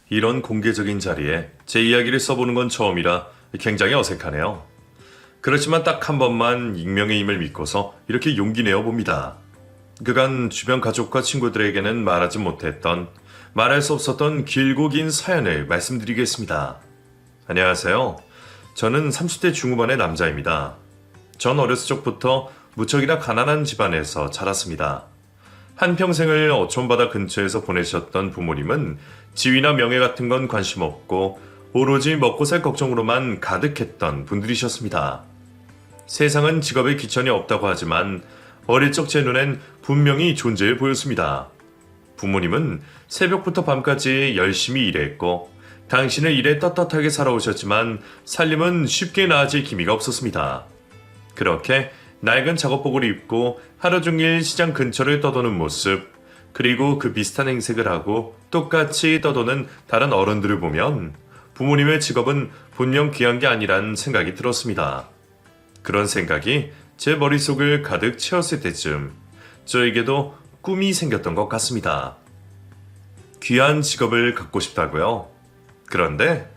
이런 공개적인 자리에 제 이야기를 써보는 건 처음이라 굉장히 어색하네요. 그렇지만 딱 한 번만 익명의 힘을 믿고서 이렇게 용기 내어 봅니다. 그간 주변 가족과 친구들에게는 말하지 못했던, 말할 수 없었던 길고 긴 사연을 말씀드리겠습니다. 안녕하세요. 저는 30대 중후반의 남자입니다. 전 어렸을 적부터 무척이나 가난한 집안에서 자랐습니다. 한평생을 어촌바다 근처에서 보내셨던 부모님은 지위나 명예 같은 건 관심 없고 오로지 먹고 살 걱정으로만 가득했던 분들이셨습니다. 세상은 직업에 귀천이 없다고 하지만 어릴 적 제 눈엔 분명히 존재해 보였습니다. 부모님은 새벽부터 밤까지 열심히 일했고 당신은 일에 떳떳하게 살아오셨지만 살림은 쉽게 나아질 기미가 없었습니다. 그렇게 낡은 작업복을 입고 하루 종일 시장 근처를 떠도는 모습, 그리고 그 비슷한 행색을 하고 똑같이 떠도는 다른 어른들을 보면 부모님의 직업은 분명 귀한 게 아니란 생각이 들었습니다. 그런 생각이 제 머릿속을 가득 채웠을 때쯤 저에게도 꿈이 생겼던 것 같습니다. 귀한 직업을 갖고 싶다고요? 그런데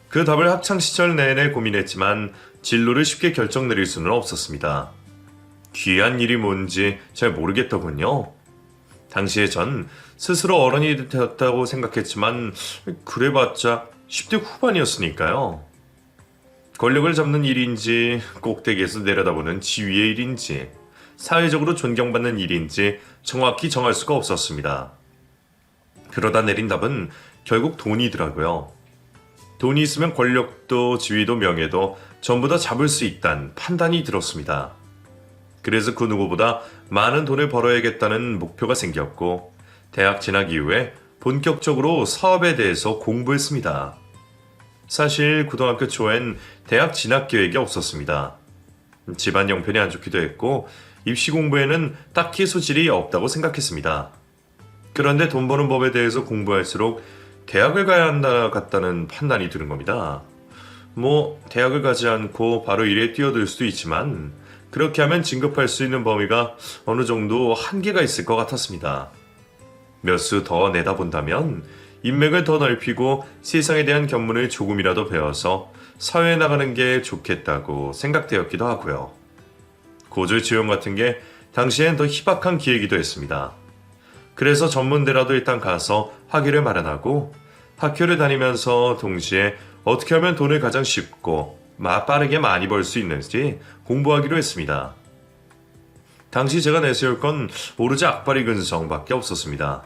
그 답을 학창시절 내내 고민했지만 진로를 쉽게 결정 내릴 수는 없었습니다. 귀한 일이 뭔지 잘 모르겠더군요. 당시에 전 스스로 어른이 되었다고 생각했지만 그래봤자 10대 후반이었으니까요. 권력을 잡는 일인지 꼭대기에서 내려다보는 지위의 일인지 사회적으로 존경받는 일인지 정확히 정할 수가 없었습니다. 그러다 내린 답은 결국 돈이더라고요. 돈이 있으면 권력도 지위도 명예도 전부 다 잡을 수 있다는 판단이 들었습니다. 그래서 그 누구보다 많은 돈을 벌어야겠다는 목표가 생겼고 대학 진학 이후에 본격적으로 사업에 대해서 공부했습니다. 사실 고등학교 초엔 대학 진학 계획이 없었습니다. 집안 형편이 안 좋기도 했고 입시 공부에는 딱히 소질이 없다고 생각했습니다. 그런데 돈 버는 법에 대해서 공부할수록 대학을 가야 한다 같다는 판단이 드는 겁니다. 대학을 가지 않고 바로 일에 뛰어들 수도 있지만 그렇게 하면 진급할 수 있는 범위가 어느 정도 한계가 있을 것 같았습니다. 몇 수 더 내다본다면 인맥을 더 넓히고 세상에 대한 견문을 조금이라도 배워서 사회에 나가는 게 좋겠다고 생각되었기도 하고요. 고졸 지원 같은 게 당시엔 더 희박한 기회이기도 했습니다. 그래서 전문대라도 일단 가서 학위를 마련하고 학교를 다니면서 동시에 어떻게 하면 돈을 가장 쉽고 빠르게 많이 벌 수 있는지 공부하기로 했습니다. 당시 제가 내세울 건 오로지 악바리 근성밖에 없었습니다.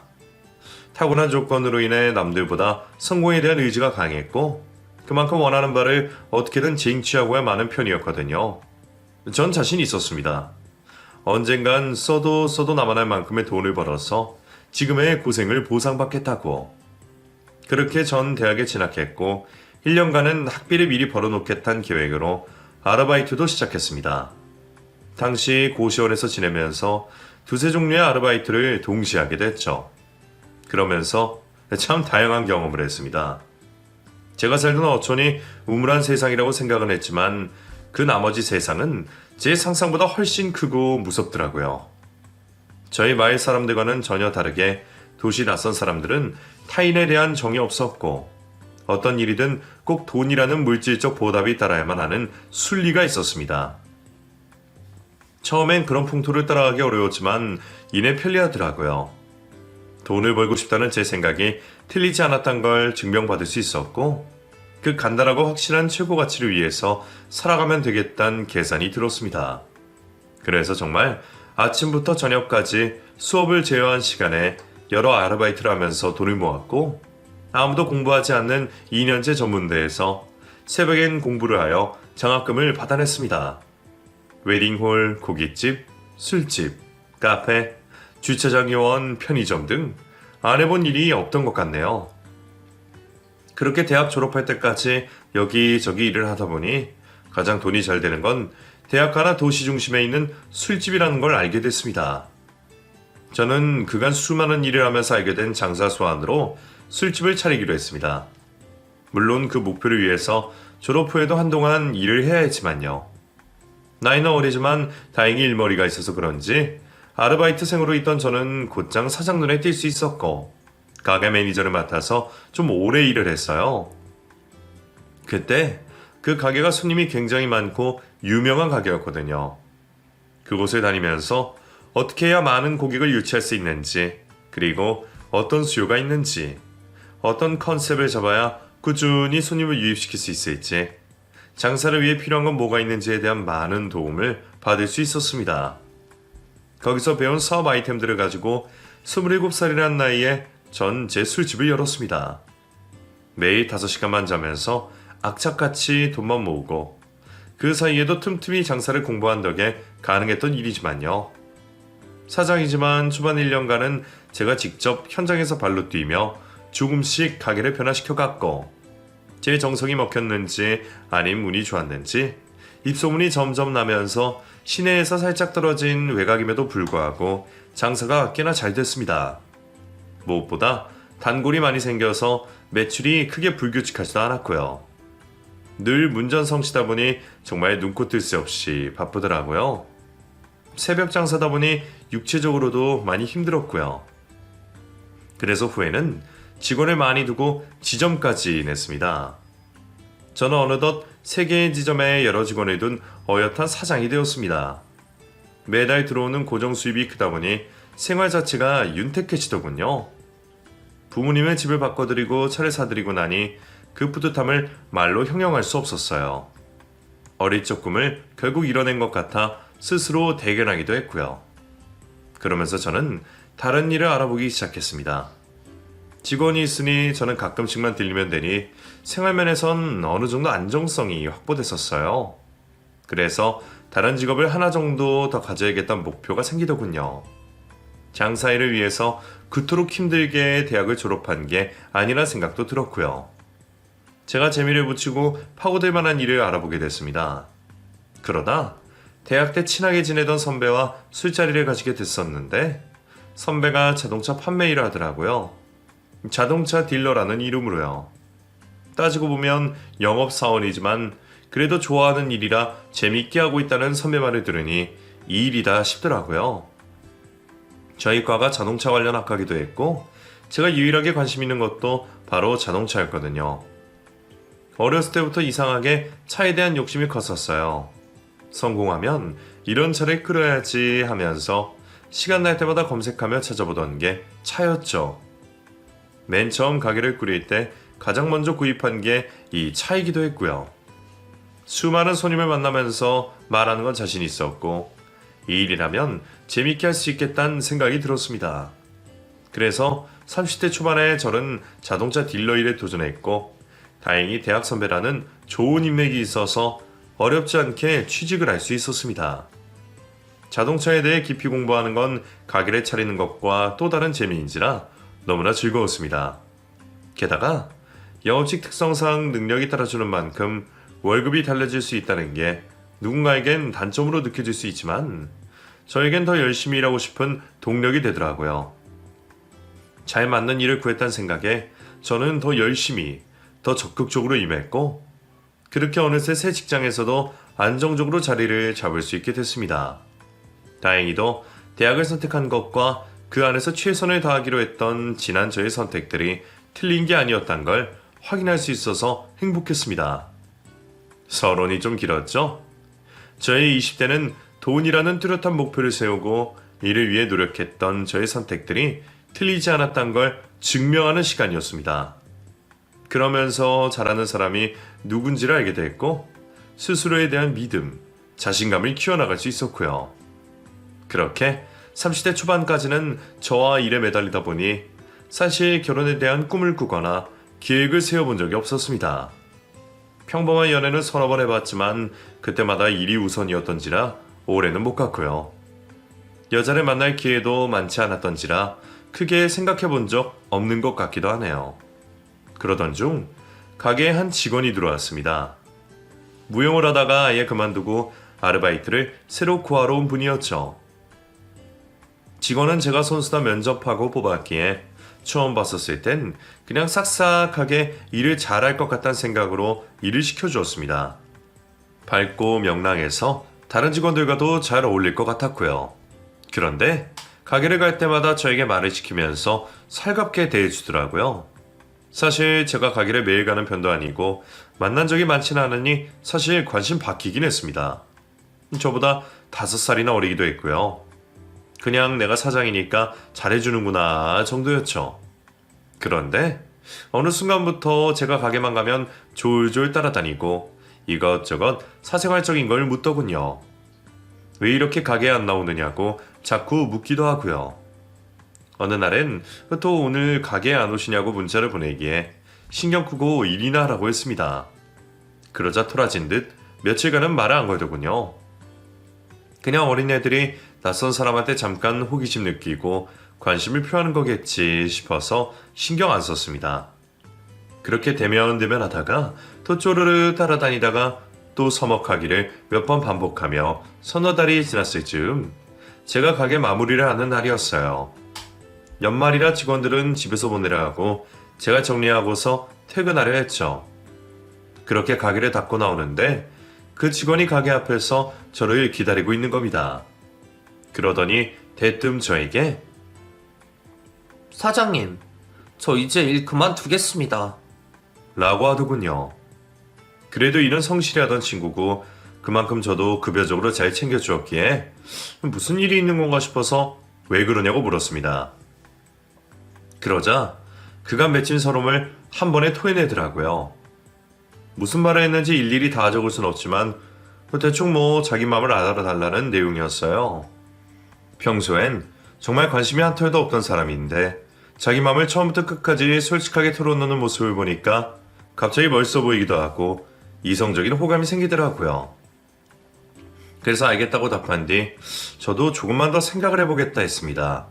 타고난 조건으로 인해 남들보다 성공에 대한 의지가 강했고 그만큼 원하는 바를 어떻게든 쟁취하고야 마는 편이었거든요. 전 자신이 있었습니다. 언젠간 써도 남아날 만큼의 돈을 벌어서 지금의 고생을 보상받겠다고. 그렇게 전 대학에 진학했고 1년간은 학비를 미리 벌어놓겠다는 계획으로 아르바이트도 시작했습니다. 당시 고시원에서 지내면서 두세 종류의 아르바이트를 동시에 하게 됐죠. 그러면서 참 다양한 경험을 했습니다. 제가 살던 어촌이 우물한 세상이라고 생각은 했지만 그 나머지 세상은 제 상상보다 훨씬 크고 무섭더라고요. 저희 마을 사람들과는 전혀 다르게 도시 낯선 사람들은 타인에 대한 정이 없었고 어떤 일이든 꼭 돈이라는 물질적 보답이 따라야만 하는 순리가 있었습니다. 처음엔 그런 풍토를 따라가기 어려웠지만 이내 편리하더라고요. 돈을 벌고 싶다는 제 생각이 틀리지 않았던 걸 증명받을 수 있었고 그 간단하고 확실한 최고 가치를 위해서 살아가면 되겠다는 계산이 들었습니다. 그래서 정말 아침부터 저녁까지 수업을 제어한 시간에 여러 아르바이트를 하면서 돈을 모았고 아무도 공부하지 않는 2년제 전문대에서 새벽엔 공부를 하여 장학금을 받아냈습니다. 웨딩홀, 고깃집, 술집, 카페, 주차장 요원, 편의점 등 안 해본 일이 없던 것 같네요. 그렇게 대학 졸업할 때까지 여기저기 일을 하다 보니 가장 돈이 잘 되는 건 대학가나 도시 중심에 있는 술집이라는 걸 알게 됐습니다. 저는 그간 수많은 일을 하면서 알게 된 장사 소환으로 술집을 차리기로 했습니다. 물론 그 목표를 위해서 졸업 후에도 한동안 일을 해야 했지만요. 나이는 어리지만 다행히 일머리가 있어서 그런지 아르바이트생으로 있던 저는 곧장 사장 눈에 띌 수 있었고 가게 매니저를 맡아서 좀 오래 일을 했어요. 그때 그 가게가 손님이 굉장히 많고 유명한 가게였거든요. 그곳을 다니면서 어떻게 해야 많은 고객을 유치할 수 있는지, 그리고 어떤 수요가 있는지, 어떤 컨셉을 잡아야 꾸준히 손님을 유입시킬 수 있을지, 장사를 위해 필요한 건 뭐가 있는지에 대한 많은 도움을 받을 수 있었습니다. 거기서 배운 사업 아이템들을 가지고 27살이라는 나이에 전 제 술집을 열었습니다. 매일 5시간만 자면서 악착같이 돈만 모으고 그 사이에도 틈틈이 장사를 공부한 덕에 가능했던 일이지만요. 사장이지만 초반 1년간은 제가 직접 현장에서 발로 뛰며 조금씩 가게를 변화시켜 갔고, 제 정성이 먹혔는지 아님 운이 좋았는지 입소문이 점점 나면서 시내에서 살짝 떨어진 외곽임에도 불구하고 장사가 꽤나 잘 됐습니다. 무엇보다 단골이 많이 생겨서 매출이 크게 불규칙하지도 않았고요. 늘 문전성시다 보니 정말 눈코 뜰 새 없이 바쁘더라고요. 새벽 장사다 보니 육체적으로도 많이 힘들었고요. 그래서 후에는 직원을 많이 두고 지점까지 냈습니다. 저는 어느덧 3개의 지점에 여러 직원을 둔 어엿한 사장이 되었습니다. 매달 들어오는 고정 수입이 크다 보니 생활 자체가 윤택해지더군요. 부모님의 집을 바꿔드리고 차를 사드리고 나니 그 뿌듯함을 말로 형용할 수 없었어요. 어릴 적 꿈을 결국 이뤄낸 것 같아 스스로 대견하기도 했고요. 그러면서 저는 다른 일을 알아보기 시작했습니다. 직원이 있으니 저는 가끔씩만 들리면 되니 생활면에선 어느 정도 안정성이 확보됐었어요. 그래서 다른 직업을 하나 정도 더 가져야겠다는 목표가 생기더군요. 장사일을 위해서 그토록 힘들게 대학을 졸업한 게 아니라 생각도 들었고요. 제가 재미를 붙이고 파고들 만한 일을 알아보게 됐습니다. 그러다 대학 때 친하게 지내던 선배와 술자리를 가지게 됐었는데, 선배가 자동차 판매 일을 하더라고요. 자동차 딜러라는 이름으로요. 따지고 보면 영업사원이지만 그래도 좋아하는 일이라 재밌게 하고 있다는 선배 말을 들으니 이 일이다 싶더라고요. 저희 과가 자동차 관련 학과기도 했고, 제가 유일하게 관심 있는 것도 바로 자동차였거든요. 어렸을 때부터 이상하게 차에 대한 욕심이 컸었어요. 성공하면 이런 차를 끌어야지 하면서 시간 날 때마다 검색하며 찾아보던 게 차였죠. 맨 처음 가게를 꾸릴 때 가장 먼저 구입한 게 이 차이기도 했고요. 수많은 손님을 만나면서 말하는 건 자신 있었고, 이 일이라면 재밌게 할 수 있겠다는 생각이 들었습니다. 그래서 30대 초반에 저는 자동차 딜러 일에 도전했고, 다행히 대학 선배라는 좋은 인맥이 있어서 어렵지 않게 취직을 할 수 있었습니다. 자동차에 대해 깊이 공부하는 건 가게를 차리는 것과 또 다른 재미인지라 너무나 즐거웠습니다. 게다가 영업직 특성상 능력이 따라주는 만큼 월급이 달라질 수 있다는 게 누군가에겐 단점으로 느껴질 수 있지만 저에겐 더 열심히 일하고 싶은 동력이 되더라고요. 잘 맞는 일을 구했다는 생각에 저는 더 열심히, 더 적극적으로 임했고, 그렇게 어느새 새 직장에서도 안정적으로 자리를 잡을 수 있게 됐습니다. 다행히도 대학을 선택한 것과 그 안에서 최선을 다하기로 했던 지난 저의 선택들이 틀린 게 아니었단 걸 확인할 수 있어서 행복했습니다. 서론이 좀 길었죠? 저의 20대는 돈이라는 뚜렷한 목표를 세우고 이를 위해 노력했던 저의 선택들이 틀리지 않았단 걸 증명하는 시간이었습니다. 그러면서 잘하는 사람이 누군지를 알게 됐고, 스스로에 대한 믿음, 자신감을 키워나갈 수 있었고요. 그렇게 30대 초반까지는 저와 일에 매달리다 보니 사실 결혼에 대한 꿈을 꾸거나 계획을 세워본 적이 없었습니다. 평범한 연애는 서너 번 해봤지만 그때마다 일이 우선이었던지라 오래는 못 갔고요. 여자를 만날 기회도 많지 않았던지라 크게 생각해본 적 없는 것 같기도 하네요. 그러던 중 가게에 한 직원이 들어왔습니다. 무용을 하다가 아예 그만두고 아르바이트를 새로 구하러 온 분이었죠. 직원은 제가 선수다 면접하고 뽑았기에 처음 봤었을 땐 그냥 싹싹하게 일을 잘할 것 같다는 생각으로 일을 시켜주었습니다. 밝고 명랑해서 다른 직원들과도 잘 어울릴 것 같았고요. 그런데 가게를 갈 때마다 저에게 말을 시키면서 살갑게 대해주더라고요. 사실 제가 가게를 매일 가는 편도 아니고 만난 적이 많지는 않으니 사실 관심 바뀌긴 했습니다. 저보다 5살이나 어리기도 했고요. 그냥 내가 사장이니까 잘해주는구나 정도였죠. 그런데 어느 순간부터 제가 가게만 가면 졸졸 따라다니고 이것저것 사생활적인 걸 묻더군요. 왜 이렇게 가게에 안 나오느냐고 자꾸 묻기도 하고요. 어느 날엔 또 오늘 가게에 안 오시냐고 문자를 보내기에 신경 끄고 일이나 하라고 했습니다. 그러자 토라진 듯 며칠간은 말을 안 걸더군요. 그냥 어린애들이 낯선 사람한테 잠깐 호기심 느끼고 관심을 표하는 거겠지 싶어서 신경 안 썼습니다. 그렇게 대면대면 하다가 또 쪼르르 따라다니다가 또 서먹하기를 몇 번 반복하며 서너 달이 지났을 즈음 제가 가게 마무리를 하는 날이었어요. 연말이라 직원들은 집에서 보내려 하고 제가 정리하고서 퇴근하려 했죠. 그렇게 가게를 닫고 나오는데 그 직원이 가게 앞에서 저를 기다리고 있는 겁니다. 그러더니 대뜸 저에게 사장님, 저 이제 일 그만두겠습니다. 라고 하더군요. 그래도 일은 성실히 하던 친구고 그만큼 저도 급여적으로 잘 챙겨주었기에 무슨 일이 있는 건가 싶어서 왜 그러냐고 물었습니다. 그러자 그간 맺힌 서름을 한 번에 토해내더라고요. 무슨 말을 했는지 일일이 다 적을 순 없지만 대충 자기 마음을 알아달라는 내용이었어요. 평소엔 정말 관심이 한 털도 없던 사람인데 자기 마음을 처음부터 끝까지 솔직하게 털어놓는 모습을 보니까 갑자기 멋있어 보이기도 하고 이성적인 호감이 생기더라고요. 그래서 알겠다고 답한 뒤 저도 조금만 더 생각을 해보겠다 했습니다.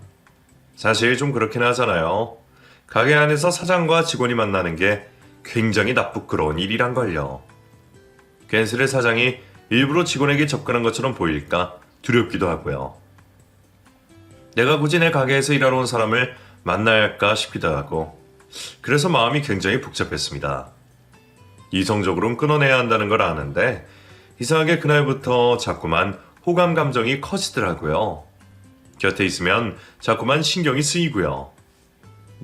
사실 좀 그렇긴 하잖아요. 가게 안에서 사장과 직원이 만나는 게 굉장히 나쁘끄러운 일이란걸요. 괜스레 사장이 일부러 직원에게 접근한 것처럼 보일까 두렵기도 하고요. 내가 굳이 내 가게에서 일하러 온 사람을 만나야 할까 싶기도 하고 그래서 마음이 굉장히 복잡했습니다. 이성적으로는 끊어내야 한다는 걸 아는데 이상하게 그날부터 자꾸만 호감 감정이 커지더라고요. 곁에 있으면 자꾸만 신경이 쓰이고요.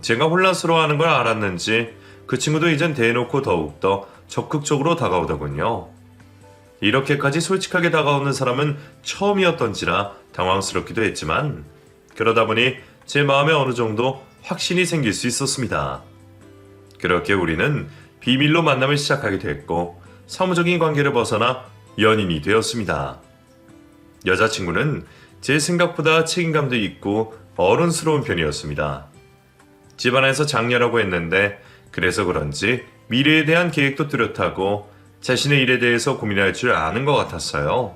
제가 혼란스러워하는 걸 알았는지 그 친구도 이젠 대놓고 더욱더 적극적으로 다가오더군요. 이렇게까지 솔직하게 다가오는 사람은 처음이었던지라 당황스럽기도 했지만 그러다 보니 제 마음에 어느 정도 확신이 생길 수 있었습니다. 그렇게 우리는 비밀로 만남을 시작하게 됐고 사무적인 관계를 벗어나 연인이 되었습니다. 여자친구는 제 생각보다 책임감도 있고 어른스러운 편이었습니다. 집안에서 장녀라고 했는데 그래서 그런지 미래에 대한 계획도 뚜렷하고 자신의 일에 대해서 고민할 줄 아는 것 같았어요.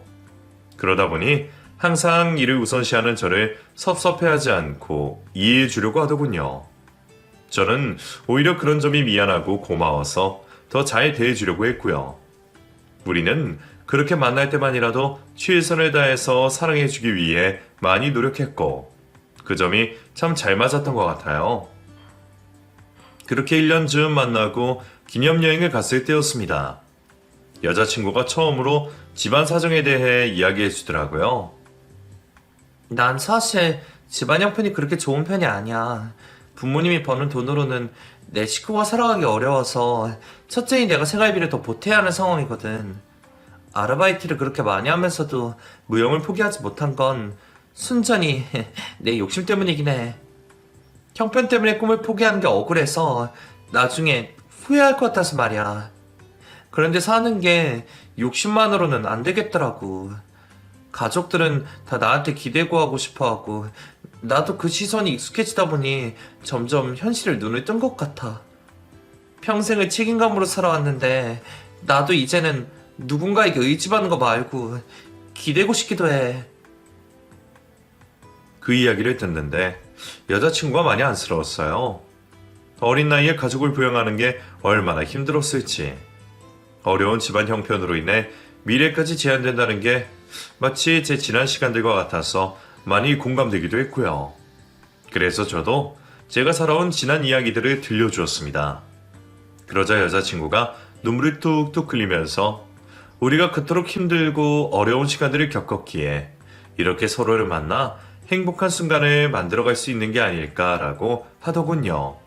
그러다 보니 항상 일을 우선시하는 저를 섭섭해하지 않고 이해해 주려고 하더군요. 저는 오히려 그런 점이 미안하고 고마워서 더 잘 대해주려고 했고요. 우리는 그렇게 만날 때만이라도 최선을 다해서 사랑해주기 위해 많이 노력했고 그 점이 참 잘 맞았던 것 같아요. 그렇게 1년 즈음 만나고 기념여행을 갔을 때였습니다. 여자친구가 처음으로 집안 사정에 대해 이야기해 주더라고요. 난 사실 집안 형편이 그렇게 좋은 편이 아니야. 부모님이 버는 돈으로는 내 식구가 살아가기 어려워서 첫째인 내가 생활비를 더 보태야 하는 상황이거든. 아르바이트를 그렇게 많이 하면서도 무용을 포기하지 못한 건 순전히 내 욕심 때문이긴 해. 형편 때문에 꿈을 포기하는 게 억울해서 나중에 후회할 것 같아서 말이야. 그런데 사는 게 욕심만으로는 안 되겠더라고. 가족들은 다 나한테 기대고 하고 싶어 하고 나도 그 시선이 익숙해지다 보니 점점 현실을 눈을 뜬 것 같아. 평생을 책임감으로 살아왔는데 나도 이제는 누군가에게 의지받는 거 말고 기대고 싶기도 해. 그 이야기를 듣는데 여자친구가 많이 안쓰러웠어요. 어린 나이에 가족을 부양하는 게 얼마나 힘들었을지. 어려운 집안 형편으로 인해 미래까지 제한된다는 게 마치 제 지난 시간들과 같아서 많이 공감되기도 했고요. 그래서 저도 제가 살아온 지난 이야기들을 들려주었습니다. 그러자 여자친구가 눈물이 뚝뚝 흘리면서 우리가 그토록 힘들고 어려운 시간들을 겪었기에 이렇게 서로를 만나 행복한 순간을 만들어갈 수 있는 게 아닐까라고 하더군요.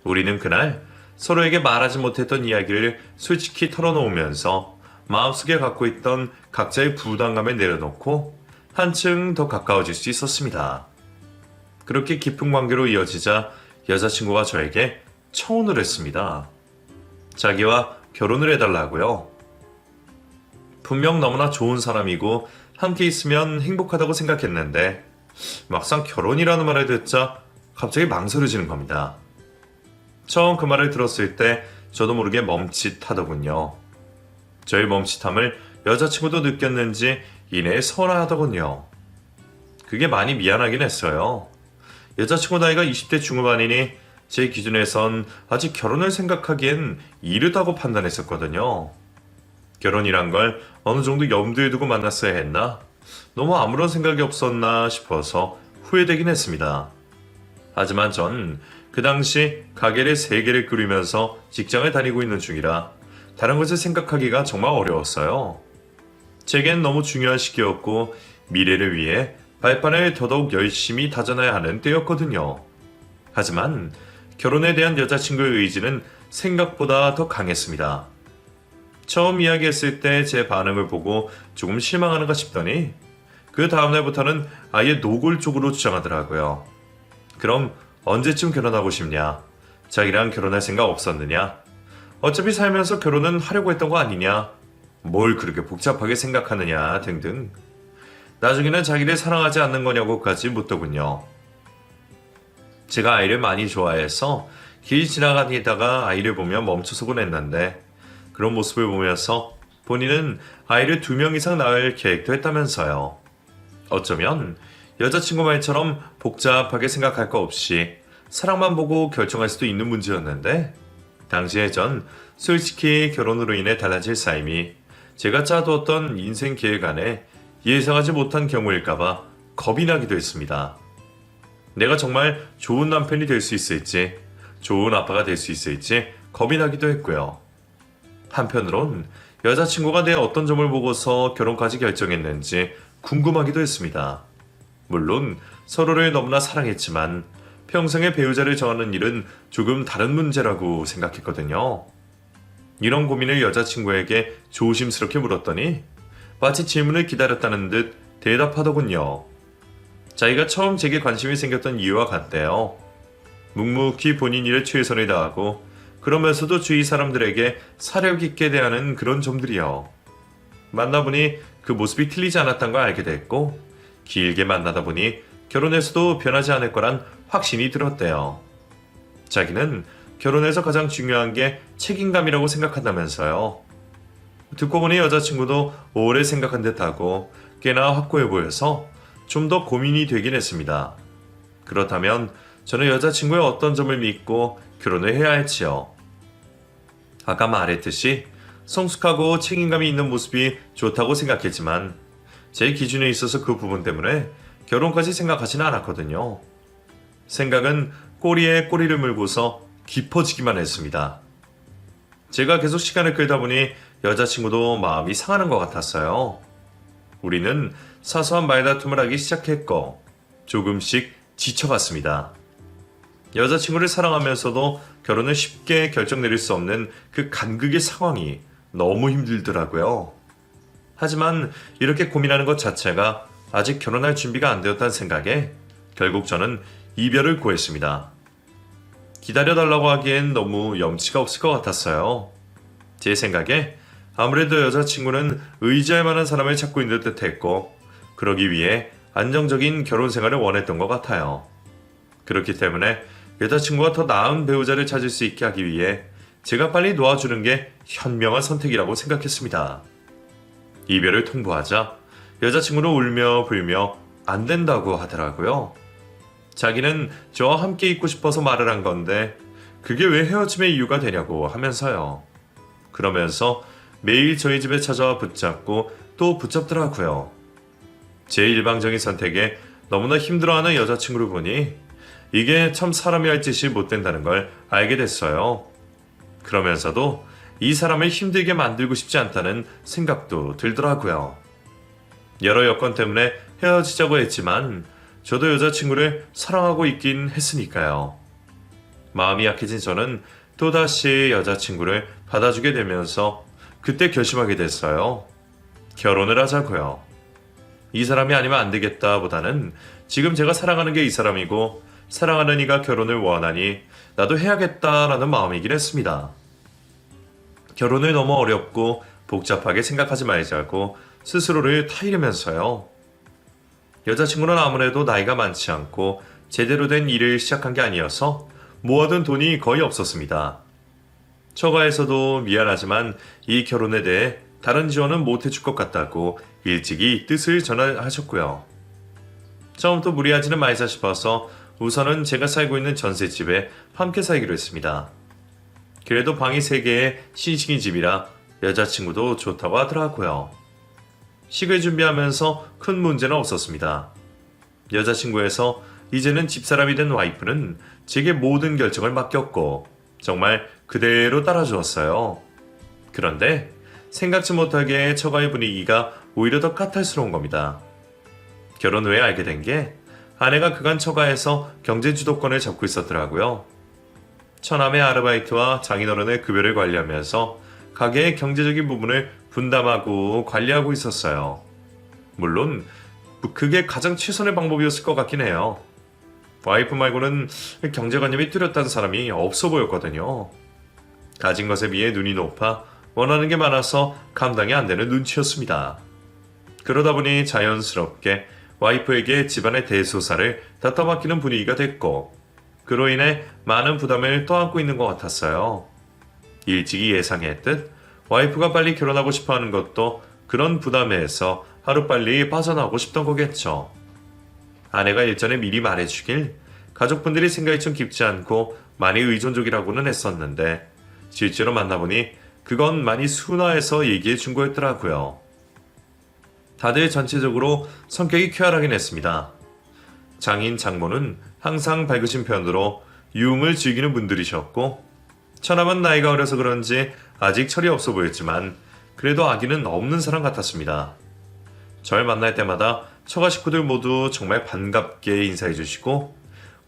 우리는 그날 서로에게 말하지 못했던 이야기를 솔직히 털어놓으면서 마음속에 갖고 있던 각자의 부담감을 내려놓고 한층 더 가까워질 수 있었습니다. 그렇게 깊은 관계로 이어지자 여자친구가 저에게 청혼을 했습니다. 자기와 결혼을 해달라고요. 분명 너무나 좋은 사람이고 함께 있으면 행복하다고 생각했는데 막상 결혼이라는 말을 듣자 갑자기 망설여지는 겁니다. 처음 그 말을 들었을 때 저도 모르게 멈칫하더군요. 저의 멈칫함을 여자친구도 느꼈는지 이내에 서운하더군요. 그게 많이 미안하긴 했어요. 여자친구 나이가 20대 중후반이니 제 기준에선 아직 결혼을 생각하기엔 이르다고 판단했었거든요. 결혼이란 걸 어느 정도 염두에 두고 만났어야 했나? 너무 아무런 생각이 없었나 싶어서 후회되긴 했습니다. 하지만 전 그 당시 가게를 3개를 꾸리면서 직장을 다니고 있는 중이라 다른 것을 생각하기가 정말 어려웠어요. 제겐 너무 중요한 시기였고 미래를 위해 발판을 더더욱 열심히 다져놔야 하는 때였거든요. 하지만 결혼에 대한 여자친구의 의지는 생각보다 더 강했습니다. 처음 이야기했을 때 제 반응을 보고 조금 실망하는가 싶더니 그 다음날부터는 아예 노골적으로 주장하더라고요. 그럼 언제쯤 결혼하고 싶냐? 자기랑 결혼할 생각 없었느냐? 어차피 살면서 결혼은 하려고 했던 거 아니냐? 뭘 그렇게 복잡하게 생각하느냐 등등. 나중에는 자기를 사랑하지 않는 거냐고까지 묻더군요. 제가 아이를 많이 좋아해서 길 지나다니다가 아이를 보며 멈춰서곤 했는데 그런 모습을 보면서 본인은 아이를 2명 이상 낳을 계획도 했다면서요. 어쩌면 여자친구 말처럼 복잡하게 생각할 거 없이 사랑만 보고 결정할 수도 있는 문제였는데 당시에 전 솔직히 결혼으로 인해 달라질 삶이 제가 짜두었던 인생 계획 안에 예상하지 못한 경우일까봐 겁이 나기도 했습니다. 내가 정말 좋은 남편이 될 수 있을지, 좋은 아빠가 될 수 있을지 겁이 나기도 했고요. 한편으론 여자친구가 내 어떤 점을 보고서 결혼까지 결정했는지 궁금하기도 했습니다. 물론 서로를 너무나 사랑했지만 평생의 배우자를 정하는 일은 조금 다른 문제라고 생각했거든요. 이런 고민을 여자친구에게 조심스럽게 물었더니 마치 질문을 기다렸다는 듯 대답하더군요. 자기가 처음 제게 관심이 생겼던 이유와 같대요. 묵묵히 본인 일에 최선을 다하고 그러면서도 주위 사람들에게 사력 있게 대하는 그런 점들이요. 만나보니 그 모습이 틀리지 않았다는 걸 알게 됐고 길게 만나다 보니 결혼해서도 변하지 않을 거란 확신이 들었대요. 자기는 결혼에서 가장 중요한 게 책임감이라고 생각한다면서요. 듣고 보니 여자친구도 오래 생각한 듯하고 꽤나 확고해 보여서 좀 더 고민이 되긴 했습니다. 그렇다면 저는 여자친구의 어떤 점을 믿고 결혼을 해야 할지요. 아까 말했듯이 성숙하고 책임감이 있는 모습이 좋다고 생각했지만 제 기준에 있어서 그 부분 때문에 결혼까지 생각하지는 않았거든요. 생각은 꼬리에 꼬리를 물고서 깊어지기만 했습니다. 제가 계속 시간을 끌다 보니 여자친구도 마음이 상하는 것 같았어요. 우리는 사소한 말다툼을 하기 시작했고 조금씩 지쳐갔습니다. 여자친구를 사랑하면서도 결혼을 쉽게 결정 내릴 수 없는 그 간극의 상황이 너무 힘들더라고요. 하지만 이렇게 고민하는 것 자체가 아직 결혼할 준비가 안 되었다는 생각에 결국 저는 이별을 고했습니다. 기다려달라고 하기엔 너무 염치가 없을 것 같았어요. 제 생각에 아무래도 여자친구는 의지할 만한 사람을 찾고 있는 듯 했고 그러기 위해 안정적인 결혼 생활을 원했던 것 같아요. 그렇기 때문에 여자친구가 더 나은 배우자를 찾을 수 있게 하기 위해 제가 빨리 놓아주는 게 현명한 선택이라고 생각했습니다. 이별을 통보하자 여자친구는 울며 불며 안 된다고 하더라고요. 자기는 저와 함께 있고 싶어서 말을 한 건데 그게 왜 헤어짐의 이유가 되냐고 하면서요. 그러면서 매일 저희 집에 찾아와 붙잡고 또 붙잡더라고요. 제 일방적인 선택에 너무나 힘들어하는 여자친구를 보니 이게 참 사람이 할 짓이 못 된다는 걸 알게 됐어요. 그러면서도 이 사람을 힘들게 만들고 싶지 않다는 생각도 들더라고요. 여러 여건 때문에 헤어지자고 했지만 저도 여자친구를 사랑하고 있긴 했으니까요. 마음이 약해진 저는 또다시 여자친구를 받아주게 되면서 그때 결심하게 됐어요. 결혼을 하자고요. 이 사람이 아니면 안 되겠다 보다는 지금 제가 사랑하는 게 이 사람이고 사랑하는 이가 결혼을 원하니 나도 해야겠다라는 마음이긴 했습니다. 결혼을 너무 어렵고 복잡하게 생각하지 말자고 스스로를 타이르면서요. 여자친구는 아무래도 나이가 많지 않고 제대로 된 일을 시작한 게 아니어서 모아둔 돈이 거의 없었습니다. 처가에서도 미안하지만 이 결혼에 대해 다른 지원은 못 해줄 것 같다고 일찍이 뜻을 전하셨고요. 처음부터 무리하지는 말자 싶어서 우선은 제가 살고 있는 전셋집에 함께 살기로 했습니다. 그래도 방이 3개의 신식이 집이라 여자친구도 좋다고 하더라고요. 식을 준비하면서 큰 문제는 없었습니다. 여자친구에서 이제는 집사람이 된 와이프는 제게 모든 결정을 맡겼고 정말 그대로 따라주었어요. 그런데 생각지 못하게 처가의 분위기가 오히려 더 까탈스러운 겁니다. 결혼 후에 알게 된 게 아내가 그간 처가에서 경제 주도권을 잡고 있었더라고요. 처남의 아르바이트와 장인어른의 급여를 관리하면서 가게의 경제적인 부분을 분담하고 관리하고 있었어요. 물론 그게 가장 최선의 방법이었을 것 같긴 해요. 와이프 말고는 경제관념이 뚜렷한 사람이 없어 보였거든요. 가진 것에 비해 눈이 높아 원하는 게 많아서 감당이 안 되는 눈치였습니다. 그러다 보니 자연스럽게 와이프에게 집안의 대소사를 갖다 맡기는 분위기가 됐고 그로 인해 많은 부담을 떠안고 있는 것 같았어요. 일찍이 예상했듯 와이프가 빨리 결혼하고 싶어하는 것도 그런 부담에서 하루빨리 빠져나오고 싶던 거겠죠. 아내가 일전에 미리 말해주길 가족분들이 생각이 좀 깊지 않고 많이 의존적이라고는 했었는데 실제로 만나보니 그건 많이 순화해서 얘기해 준 거였더라고요. 다들 전체적으로 성격이 쾌활하긴 했습니다. 장인 장모는 항상 밝으신 편으로 유흥을 즐기는 분들이셨고 처남은 나이가 어려서 그런지 아직 철이 없어 보였지만 그래도 아기는 없는 사람 같았습니다. 절 만날 때마다 처가 식구들 모두 정말 반갑게 인사해 주시고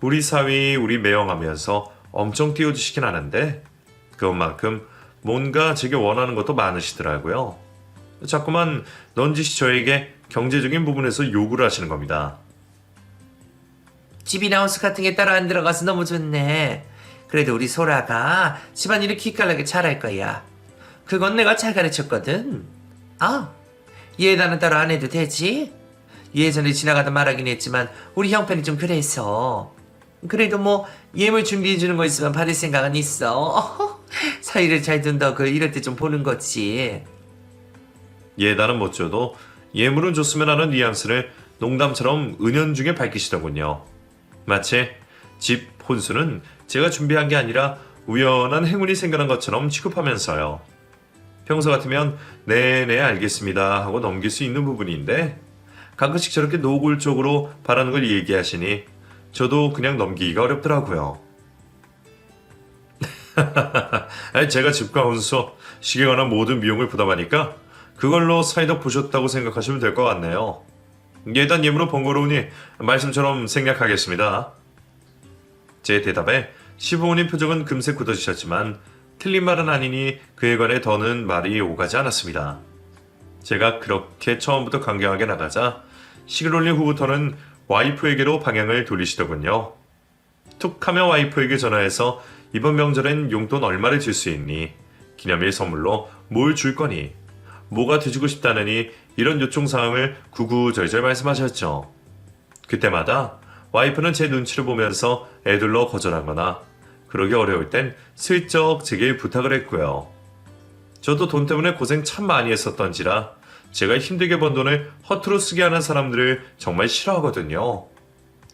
우리 사위 우리 매형하면서 엄청 띄워주시긴 하는데 그것만큼 뭔가 제게 원하는 것도 많으시더라고요. 자꾸만 넌지시 저에게 경제적인 부분에서 요구를 하시는 겁니다. 집이나 하우스 같은 게 따로 안 들어가서 너무 좋네. 그래도 우리 소라가 집안일을 기깔나게 잘할 거야. 그건 내가 잘 가르쳤거든. 얘나는 따로 안 해도 되지? 예전에 지나가다 말하긴 했지만 우리 형편이 좀 그래서. 그래도 뭐 예물 준비해주는 거 있으면 받을 생각은 있어. 사이를 잘 둔다고 이럴 때 좀 보는 거지. 예단은 못 줘도 예물은 줬으면 하는 뉘앙스를 농담처럼 은연중에 밝히시더군요. 마치 집 혼수는 제가 준비한 게 아니라 우연한 행운이 생겨난 것처럼 취급하면서요. 평소 같으면 네네 알겠습니다 하고 넘길 수 있는 부분인데 가끔씩 저렇게 노골적으로 바라는 걸 얘기하시니 저도 그냥 넘기기가 어렵더라고요. 제가 집과 혼수, 시계 관한 모든 비용을 부담하니까 그걸로 사이다 보셨다고 생각하시면 될 것 같네요. 예단 예물은 번거로우니 말씀처럼 생략하겠습니다. 제 대답에 시부모님 표정은 금세 굳어지셨지만 틀린 말은 아니니 그에 관해 더는 말이 오가지 않았습니다. 제가 그렇게 처음부터 강경하게 나가자 식을 올린 후부터는 와이프에게로 방향을 돌리시더군요. 툭하며 와이프에게 전화해서 이번 명절엔 용돈 얼마를 줄 수 있니? 기념일 선물로 뭘 줄 거니? 뭐가 돼주고 싶다느니 이런 요청사항을 구구절절 말씀하셨죠. 그때마다 와이프는 제 눈치를 보면서 애들러 거절하거나 그러기 어려울 땐 슬쩍 제게 부탁을 했고요. 저도 돈 때문에 고생 참 많이 했었던지라 제가 힘들게 번 돈을 허투루 쓰게 하는 사람들을 정말 싫어하거든요.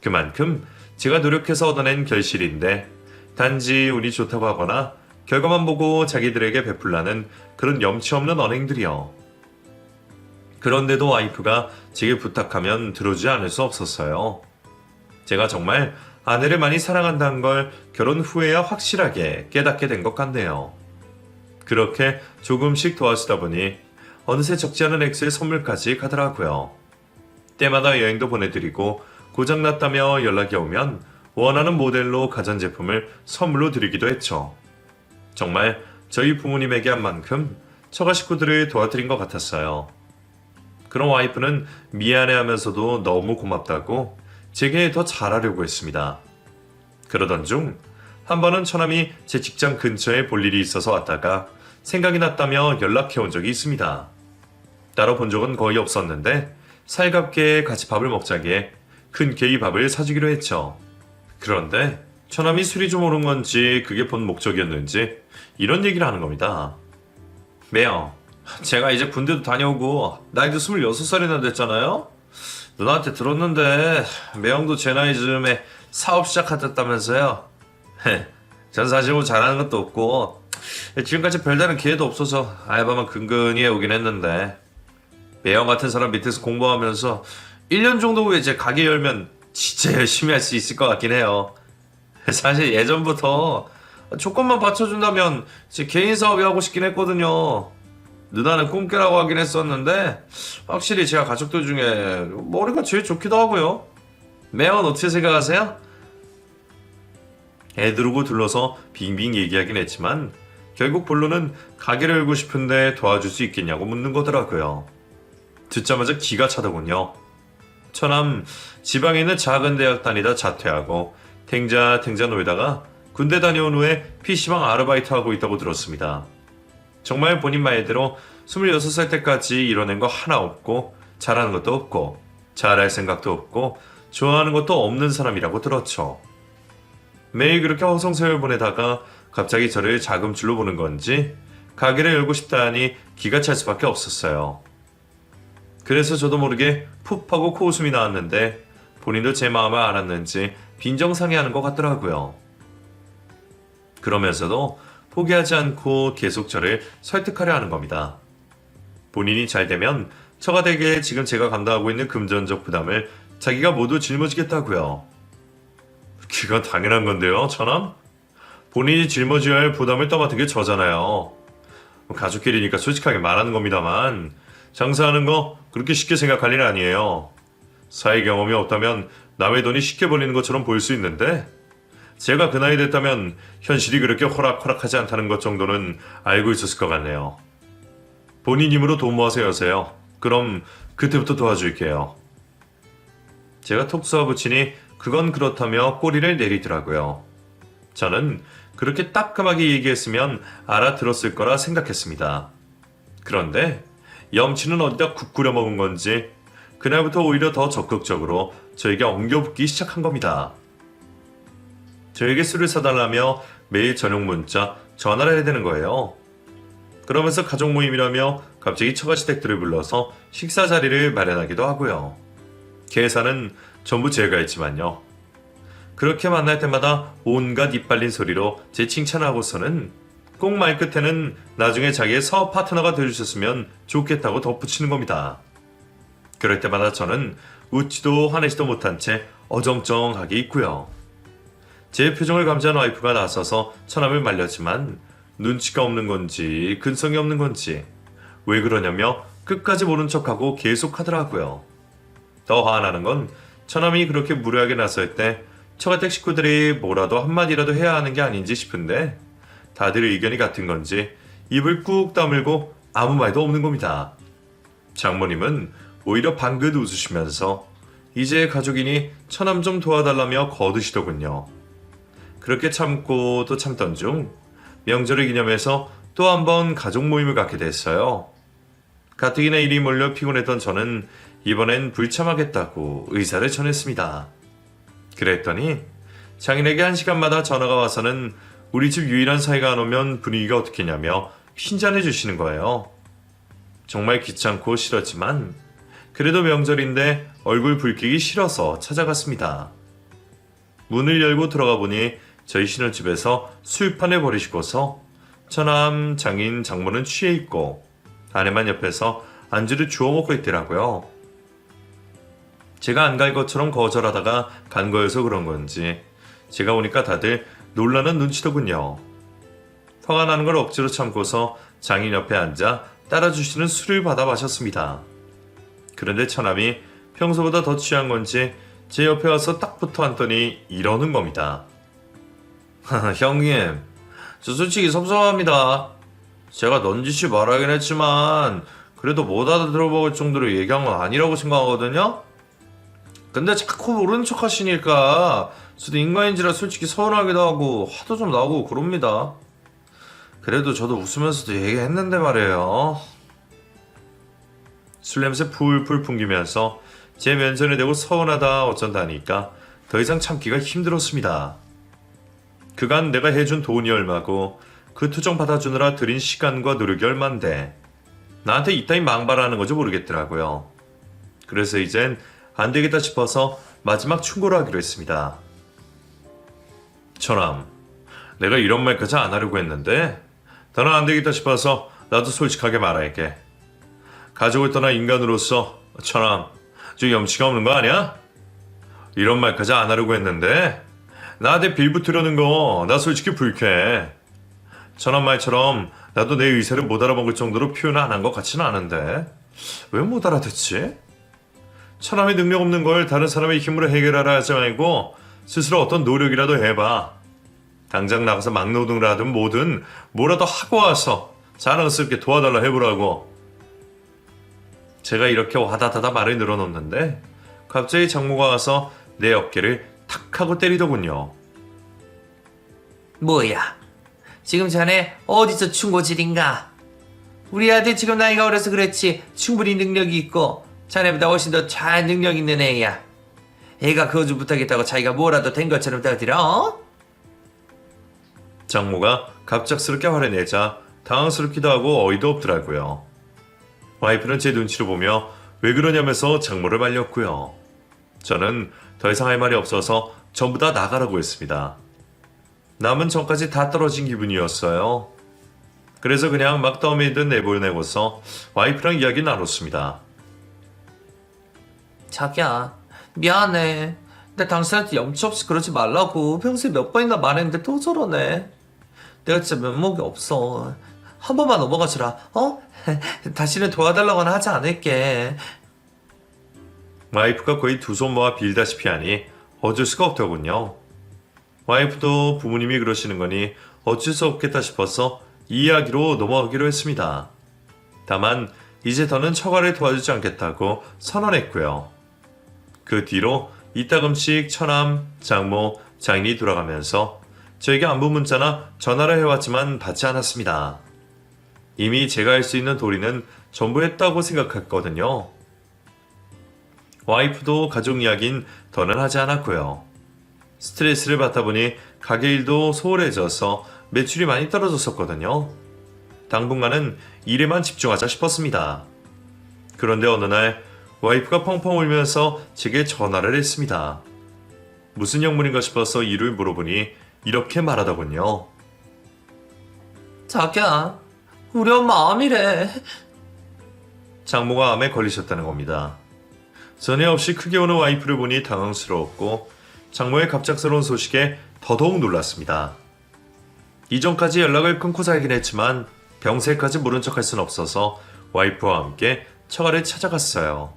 그만큼 제가 노력해서 얻어낸 결실인데 단지 운이 좋다고 하거나 결과만 보고 자기들에게 베풀라는 그런 염치 없는 언행들이요. 그런데도 와이프가 제게 부탁하면 들어주지 않을 수 없었어요. 제가 정말 아내를 많이 사랑한다는 걸 결혼 후에야 확실하게 깨닫게 된 것 같네요. 그렇게 조금씩 도와주다 보니 어느새 적지 않은 액수의 선물까지 가더라고요. 때마다 여행도 보내드리고 고장났다며 연락이 오면 원하는 모델로 가전제품을 선물로 드리기도 했죠. 정말 저희 부모님에게 한 만큼 처가 식구들을 도와드린 것 같았어요. 그런 와이프는 미안해하면서도 너무 고맙다고 제게 더 잘하려고 했습니다. 그러던 중 한 번은 처남이 제 직장 근처에 볼 일이 있어서 왔다가 생각이 났다며 연락해온 적이 있습니다. 따로 본 적은 거의 없었는데 살갑게 같이 밥을 먹자기에 큰 개의 밥을 사주기로 했죠. 그런데 처남이 술이 좀 오른 건지 그게 본 목적이었는지 이런 얘기를 하는 겁니다. 매형, 제가 이제 군대도 다녀오고 나이도 26살이나 됐잖아요? 누나한테 들었는데 매형도 제 나이 즈음에 사업 시작하셨다면서요? 전 사실 뭐 잘하는 것도 없고 지금까지 별다른 기회도 없어서 알바만 근근히 해오긴 했는데 매형 같은 사람 밑에서 공부하면서 1년 정도 후에 제 가게 열면 진짜 열심히 할 수 있을 것 같긴 해요. 사실 예전부터 조건만 받쳐준다면 제 개인 사업이 하고 싶긴 했거든요. 누나는 꿈깨라고 하긴 했었는데 확실히 제가 가족들 중에 머리가 제일 좋기도 하고요. 매형은 어떻게 생각하세요? 애들하고 둘러서 빙빙 얘기하긴 했지만 결국 본론은 가게를 열고 싶은데 도와줄 수 있겠냐고 묻는 거더라고요. 듣자마자 기가 차더군요. 처남 지방에 있는 작은 대학 다니다 자퇴하고 탱자 놀다가 군대 다녀온 후에 PC방 아르바이트하고 있다고 들었습니다. 정말 본인 말대로 26살 때까지 이뤄낸 거 하나 없고 잘하는 것도 없고 잘할 생각도 없고 좋아하는 것도 없는 사람이라고 들었죠. 매일 그렇게 허송세월 보내다가 갑자기 저를 자금줄로 보는 건지 가게를 열고 싶다 하니 기가 찰 수밖에 없었어요. 그래서 저도 모르게 푹 하고 코웃음이 나왔는데 본인도 제 마음을 알았는지 빈정상해하는 것 같더라고요. 그러면서도 포기하지 않고 계속 저를 설득하려 하는 겁니다. 본인이 잘 되면 처가댁에 지금 제가 감당하고 있는 금전적 부담을 자기가 모두 짊어지겠다고요. 그건 당연한 건데요, 처남? 본인이 짊어져야 할 부담을 떠맡은 게 저잖아요. 가족끼리니까 솔직하게 말하는 겁니다만 장사하는 거 그렇게 쉽게 생각할 일 아니에요. 사회 경험이 없다면 남의 돈이 쉽게 벌리는 것처럼 보일 수 있는데 제가 그 나이 됐다면 현실이 그렇게 호락호락하지 않다는 것 정도는 알고 있었을 것 같네요. 본인 힘으로 돈 모아서 여세요. 그럼 그때부터 도와줄게요. 제가 톡 쏘아붙이니 그건 그렇다며 꼬리를 내리더라고요. 저는 그렇게 따끔하게 얘기했으면 알아들었을 거라 생각했습니다. 그런데 염치는 어디다 국 끓여 먹은 건지 그날부터 오히려 더 적극적으로 저에게 엉겨붙기 시작한 겁니다. 저에게 술을 사달라며 매일 저녁 문자, 전화를 해야 되는 거예요. 그러면서 가족 모임이라며 갑자기 처가시댁들을 불러서 식사 자리를 마련하기도 하고요. 계산은 전부 제가 했지만요. 그렇게 만날 때마다 온갖 이빨린 소리로 제 칭찬하고서는 꼭 말끝에는 나중에 자기의 사업 파트너가 되어주셨으면 좋겠다고 덧붙이는 겁니다. 그럴 때마다 저는 웃지도 화내지도 못한 채 어정쩡하게 있고요. 제 표정을 감지한 와이프가 나서서 처남을 말렸지만 눈치가 없는 건지 근성이 없는 건지 왜 그러냐며 끝까지 모른 척하고 계속 하더라고요. 더 화나는 건 처남이 그렇게 무례하게 나설 때 처가댁 식구들이 뭐라도 한마디라도 해야 하는 게 아닌지 싶은데 다들 의견이 같은 건지 입을 꾹 다물고 아무 말도 없는 겁니다. 장모님은 오히려 방긋 웃으시면서 이제 가족이니 처남 좀 도와달라며 거드시더군요. 그렇게 참고 또 참던 중 명절을 기념해서 또 한 번 가족 모임을 갖게 됐어요. 가뜩이나 일이 몰려 피곤했던 저는 이번엔 불참하겠다고 의사를 전했습니다. 그랬더니 장인에게 1시간마다 전화가 와서는 우리 집 유일한 사이가 안 오면 분위기가 어떻겠냐며 핀잔해 주시는 거예요. 정말 귀찮고 싫었지만 그래도 명절인데 얼굴 붉히기 싫어서 찾아갔습니다. 문을 열고 들어가 보니 저희 신혼집에서 술판을 벌이시고서 처남, 장인, 장모는 취해 있고 아내만 옆에서 안주를 주워 먹고 있더라고요. 제가 안 갈 것처럼 거절하다가 간 거여서 그런 건지 제가 오니까 다들 놀라는 눈치더군요. 화가 나는 걸 억지로 참고서 장인 옆에 앉아 따라주시는 술을 받아 마셨습니다. 그런데 처남이 평소보다 더 취한 건지 제 옆에 와서 딱 붙어 앉더니 이러는 겁니다. 형님, 저 솔직히 섭섭합니다. 제가 넌지시 말하긴 했지만 그래도 못 알아들어볼 정도로 얘기한 건 아니라고 생각하거든요? 근데 자꾸 모르는 척 하시니까 저도 인간인지라 솔직히 서운하기도 하고 화도 좀 나고 그럽니다. 그래도 저도 웃으면서도 얘기했는데 말이에요. 술 냄새 풀풀 풍기면서 제 면전에 대고 서운하다 어쩐다 하니까 더 이상 참기가 힘들었습니다. 그간 내가 해준 돈이 얼마고 그 투정 받아주느라 들인 시간과 노력이 얼만데 나한테 이따위 망발하는 거지 모르겠더라고요. 그래서 이젠 안 되겠다 싶어서 마지막 충고를 하기로 했습니다. 처남, 내가 이런 말까지 안 하려고 했는데 더는 안 되겠다 싶어서 나도 솔직하게 말할게. 가족을 떠나 인간으로서 처남, 좀 염치가 없는 거 아니야? 이런 말까지 안 하려고 했는데 나한테 빌붙으려는 거 나 솔직히 불쾌해. 처남 말처럼 나도 내 의사를 못 알아먹을 정도로 표현 안 한 것 같지는 않은데 왜 못 알아듣지? 처남이 능력 없는 걸 다른 사람의 힘으로 해결하라 하지 말고 스스로 어떤 노력이라도 해봐. 당장 나가서 막노동을 하든 뭐든 뭐라도 하고 와서 자랑스럽게 도와달라 해보라고. 제가 이렇게 와다다다 말을 늘어놓는데 갑자기 장모가 와서 내 어깨를 탁 하고 때리더군요. 뭐야? 지금 자네 어디서 충고질인가? 우리 아들 지금 나이가 어려서 그렇지 충분히 능력이 있고 자네보다 훨씬 더 잘 능력 있는 애야. 애가 그거 좀 부탁했다고 자기가 뭐라도 된 것처럼 떠들어? 어? 장모가 갑작스럽게 화를 내자 당황스럽기도 하고 어이도 없더라고요. 와이프는 제 눈치를 보며 왜 그러냐면서 장모를 말렸고요. 저는 더 이상 할 말이 없어서 전부 다 나가라고 했습니다. 남은 전까지 다 떨어진 기분이었어요. 그래서 그냥 막 떠밀듯 내보내고서 와이프랑 이야기 나눴습니다. 자기야 미안해. 나 당신한테 염치 없이 그러지 말라고 평소에 몇 번이나 말했는데 또 저러네. 내가 진짜 면목이 없어. 한 번만 넘어가주라. 어? 다시는 도와달라고는 하지 않을게. 와이프가 거의 두 손 모아 빌다시피 하니 어쩔 수가 없더군요. 와이프도 부모님이 그러시는 거니 어쩔 수 없겠다 싶어서 이 이야기로 넘어가기로 했습니다. 다만 이제 더는 처가를 도와주지 않겠다고 선언했고요. 그 뒤로 이따금씩 처남, 장모, 장인이 돌아가면서 저에게 안부 문자나 전화를 해왔지만 받지 않았습니다. 이미 제가 할 수 있는 도리는 전부 했다고 생각했거든요. 와이프도 가족 이야기는 더는 하지 않았고요. 스트레스를 받다 보니 가게 일도 소홀해져서 매출이 많이 떨어졌었거든요. 당분간은 일에만 집중하자 싶었습니다. 그런데 어느 날 와이프가 펑펑 울면서 제게 전화를 했습니다. 무슨 영문인가 싶어서 이유를 물어보니 이렇게 말하더군요. 자기야 우리 엄마 암이래. 장모가 암에 걸리셨다는 겁니다. 전에 없이 크게 오는 와이프를 보니 당황스러웠고 장모의 갑작스러운 소식에 더더욱 놀랐습니다. 이전까지 연락을 끊고 살긴 했지만 병세까지 모른 척할 순 없어서 와이프와 함께 처가를 찾아갔어요.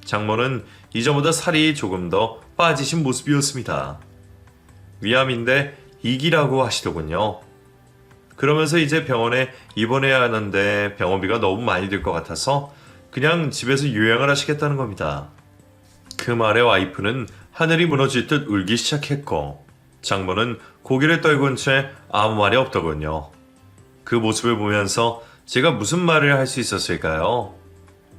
장모는 이전보다 살이 조금 더 빠지신 모습이었습니다. 위암인데 이기라고 하시더군요. 그러면서 이제 병원에 입원해야 하는데 병원비가 너무 많이 들 것 같아서 그냥 집에서 요양을 하시겠다는 겁니다. 그 말에 와이프는 하늘이 무너질 듯 울기 시작했고 장모는 고개를 떨군 채 아무 말이 없더군요. 그 모습을 보면서 제가 무슨 말을 할 수 있었을까요?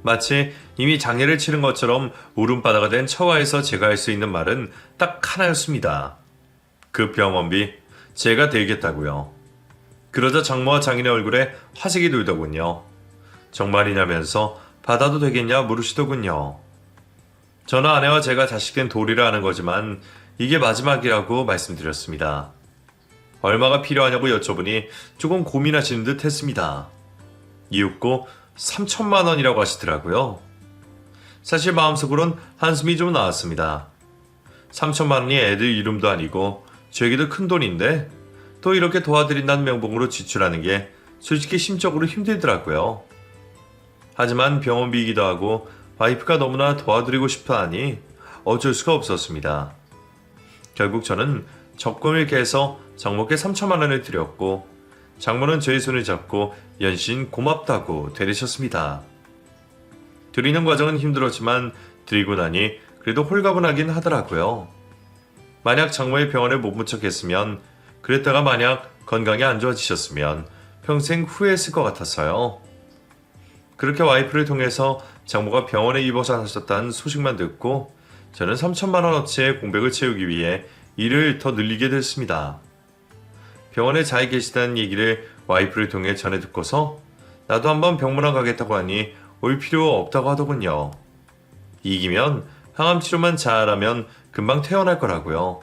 마치 이미 장례를 치른 것처럼 울음바다가 된 처가에서 제가 할 수 있는 말은 딱 하나였습니다. 그 병원비 제가 대겠다고요. 그러자 장모와 장인의 얼굴에 화색이 돌더군요. 정말이냐면서 받아도 되겠냐 물으시더군요. 저는 아내와 제가 자식된 도리를 하는 거지만 이게 마지막이라고 말씀드렸습니다. 얼마가 필요하냐고 여쭤보니 조금 고민하시는 듯 했습니다. 이윽고 3천만 원이라고 하시더라고요. 사실 마음속으론 한숨이 좀 나왔습니다. 3천만 원이 애들 이름도 아니고 저에게도 큰 돈인데 또 이렇게 도와드린다는 명목으로 지출하는 게 솔직히 심적으로 힘들더라고요. 하지만 병원비이기도 하고 와이프가 너무나 도와드리고 싶어 하니 어쩔 수가 없었습니다. 결국 저는 적금을 깨서 장모께 3천만 원을 드렸고 장모는 저의 손을 잡고 연신 고맙다고 되리셨습니다. 드리는 과정은 힘들었지만 드리고 나니 그래도 홀가분하긴 하더라고요. 만약 장모의 병원에 못 묻혔겠으면 그랬다가 만약 건강이 안 좋아지셨으면 평생 후회했을 것 같았어요. 그렇게 와이프를 통해서 장모가 병원에 입원하셨다는 소식만 듣고 저는 3천만 원어치의 공백을 채우기 위해 일을 더 늘리게 됐습니다. 병원에 잘 계시다는 얘기를 와이프를 통해 전해 듣고서 나도 한번 병문안 가겠다고 하니 올 필요 없다고 하더군요. 이기면 항암 치료만 잘하면 금방 퇴원할 거라고요.